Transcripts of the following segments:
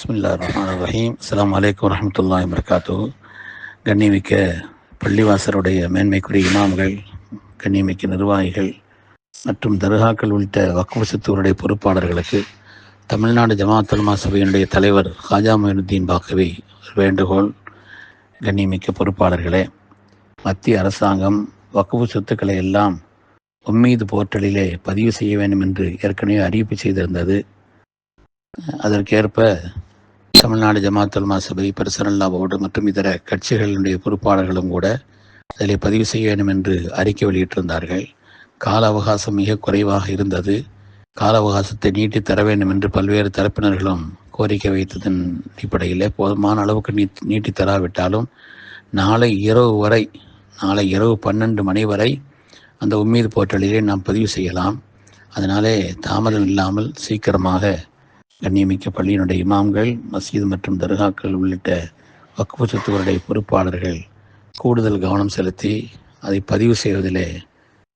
பிஸ்மில்லாஹிர்ரஹ்மானிர்ரஹீம். அஸ்ஸலாமு அலைக்கும் வரஹ்மத்துல்லாஹி வபரகாத்துஹு. கண்ணியமிக்க பள்ளிவாசலுடைய மேன்மைக்குரிய இமாம்கள், கண்ணியமிக்க நிர்வாகிகள் மற்றும் தர்காக்கள் உள்ளிட்ட வக்ஃப் சொத்துக்களுடைய பொறுப்பாளர்களுக்கு தமிழ்நாடு ஜமாஅத் உலமா சபையினுடைய தலைவர் ஹாஜா மொயினுத்தீன் பாக்கவி வேண்டுகோள். கண்ணியமிக்க பொறுப்பாளர்களே, மத்திய அரசாங்கம் வக்ஃப் சொத்துக்களை எல்லாம் உம்மீது போர்ட்டலிலே பதிவு செய்ய வேண்டும் என்று ஏற்கனவே அறிவிப்பு செய்திருந்தது. அதற்கேற்ப தமிழ்நாடு ஜமாஅத் உலமா சபை, பர்சனல்லா போர்டு மற்றும் இதர கட்சிகளுடைய பொறுப்பாளர்களும் கூட அதில் பதிவு செய்ய வேண்டும் என்று அறிக்கை வெளியிட்டிருந்தார்கள். கால அவகாசம் மிக குறைவாக இருந்தது. கால அவகாசத்தை நீட்டி தர வேண்டும் என்று பல்வேறு தரப்பினர்களும் கோரிக்கை வைத்ததன் அடிப்படையில் போதுமான அளவுக்கு நீட்டி தராவிட்டாலும் நாளை இரவு 12 மணி வரை அந்த உம்மீது போர்ட்டலிலே நாம் பதிவு செய்யலாம். அதனாலே தாமதம் இல்லாமல் சீக்கிரமாக கண்ணியமிக்க பள்ளியினுடைய இமாம்கள், மஸ்ஜித் மற்றும் தர்காக்கள் உள்ளிட்ட வக்ஃப் சொத்துக்களுடைய பொறுப்பாளர்கள் கூடுதல் கவனம் செலுத்தி அதை பதிவு செய்வதிலே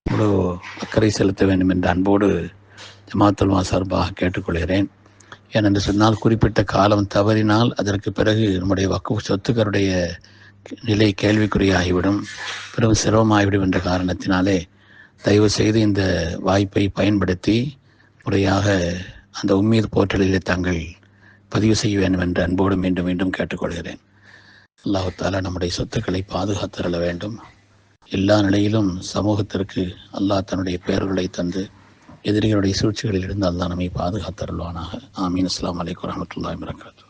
முழு அக்கறை செலுத்த வேண்டும் என்ற அன்போடு ஜமாஅத் உலமா சார்பாக கேட்டுக்கொள்கிறேன். ஏனென்று சொன்னால், குறிப்பிட்ட காலம் தவறினால் அதற்கு பிறகு நம்முடைய வக்ஃப் சொத்துக்களுடைய நிலை கேள்விக்குறியாகிவிடும், பெரும் சிரமமாகிவிடும் என்ற காரணத்தினாலே தயவு செய்து இந்த வாய்ப்பை பயன்படுத்தி முறையாக அந்த உம்மீது போர்ட்டலிலே தாங்கள் பதிவு செய்ய வேண்டும் என்று அன்போடு மீண்டும் மீண்டும் கேட்டுக்கொள்கிறேன். அல்லாஹ் தஆலா நம்முடைய சொத்துக்களை பாதுகாத்தருள வேண்டும். எல்லா நிலையிலும் சமூகத்திற்கு அல்லாஹ் தன்னுடைய பெயர்களை தந்து எதிரிகளுடைய சூழ்ச்சிகளில் இருந்து அல்லாஹ் நம்மை பாதுகாத்தருள்வானாக. ஆமீன். அஸ்ஸலாமு அலைக்கும் வரஹ்மத்துல்லாஹி வபரகாத்துஹு.